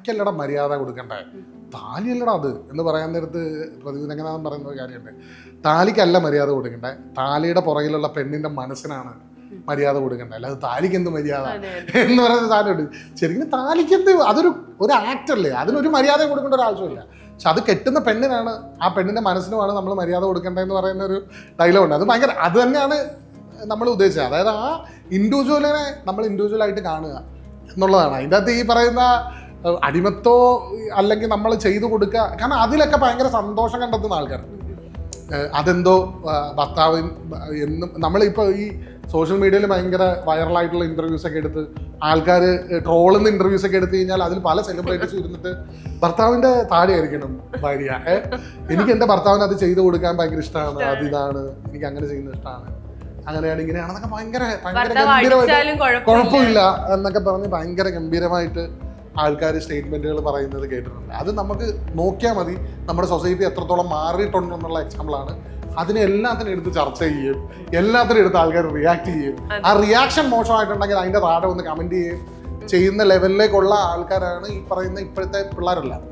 താലിക്കല്ലട മര്യാദ കൊടുക്കണ്ടേ, താലിയല്ലടാ അത് എന്ന് പറയാൻ നേരത്ത് പ്രതിദിനങ്ങനാഥൻ പറയുന്ന ഒരു കാര്യമുണ്ട്. താലിക്കല്ല മര്യാദ കൊടുക്കണ്ടേ, താലിയുടെ പുറകിലുള്ള പെണ്ണിന്റെ മനസ്സിനാണ് മര്യാദ കൊടുക്കണ്ടേ, അല്ലാതെ താലിക്ക് എന്ത് മര്യാദ എന്ന് പറയുന്ന സാധനമുണ്ട്. ശരിക്കും താലിക്ക് എന്ത്, ഒരു ആക്ട് അല്ലേ, അതിനൊരു മര്യാദ കൊടുക്കേണ്ട ഒരു ആവശ്യമില്ല. പക്ഷെ അത് കെട്ടുന്ന പെണ്ണിനാണ്, ആ പെണ്ണിന്റെ മനസ്സിനുമാണ് നമ്മൾ മര്യാദ കൊടുക്കേണ്ടതെന്ന് പറയുന്ന ഒരു ഡയലോഗുണ്ട്. അത് ഭയങ്കര, അത് തന്നെയാണ് നമ്മൾ ഉദ്ദേശിച്ചത്. അതായത് ആ ഇൻഡിവിജ്വലിനെ നമ്മൾ ഇൻഡിവിജ്വലായിട്ട് കാണുക എന്നുള്ളതാണ്. അതിൻ്റെ അകത്ത് ഈ പറയുന്ന അടിമത്തോ അല്ലെങ്കിൽ നമ്മൾ ചെയ്തു കൊടുക്കുക, കാരണം അതിലൊക്കെ ഭയങ്കര സന്തോഷം കണ്ടെത്തുന്ന ആൾക്കാരുണ്ട്. അതെന്തോ ഭർത്താവ് എന്നും നമ്മളിപ്പോൾ ഈ സോഷ്യൽ മീഡിയയിൽ ഭയങ്കര വൈറലായിട്ടുള്ള ഇൻ്റർവ്യൂസ് ഒക്കെ എടുത്ത് ആൾക്കാർ ട്രോളുന്ന ഇൻ്റർവ്യൂസ് ഒക്കെ എടുത്തു കഴിഞ്ഞാൽ അതിൽ പല സെലിബ്രിറ്റീസ് ഇരുന്നിട്ട് ഭർത്താവിൻ്റെ താടി ആയിരിക്കണം ഭാര്യ, എനിക്ക് എൻ്റെ ഭർത്താവിന് അത് ചെയ്തു കൊടുക്കാൻ ഭയങ്കര ഇഷ്ടമാണ്, അതിതാണ് എനിക്ക് അങ്ങനെ ചെയ്യുന്നത് ഇഷ്ടമാണ്, അങ്ങനെയാണ് ഇങ്ങനെയാണെന്നൊക്കെ ഭയങ്കര ഗംഭീരമായിട്ട് കുഴപ്പമില്ല എന്നൊക്കെ പറഞ്ഞ് ഭയങ്കര ഗംഭീരമായിട്ട് ആൾക്കാർ സ്റ്റേറ്റ്മെന്റുകൾ പറയുന്നത് കേട്ടിട്ടുണ്ട്. അത് നമുക്ക് നോക്കിയാൽ മതി നമ്മുടെ സൊസൈറ്റി എത്രത്തോളം മാറിയിട്ടുണ്ടെന്നുള്ള എക്സാമ്പിളാണ്. അതിനെ എല്ലാത്തിനും എടുത്ത് ചർച്ച ചെയ്യും, എല്ലാത്തിനും എടുത്ത് ആൾക്കാർ റിയാക്ട് ചെയ്യും. ആ റിയാക്ഷൻ മോശമായിട്ടുണ്ടെങ്കിൽ അതിൻ്റെ താഴെ ഒന്ന് കമന്റ് ചെയ്യുന്ന ലെവലിലേക്കുള്ള ആൾക്കാരാണ് ഈ പറയുന്ന ഇപ്പോഴത്തെ പിള്ളേരെല്ലാം.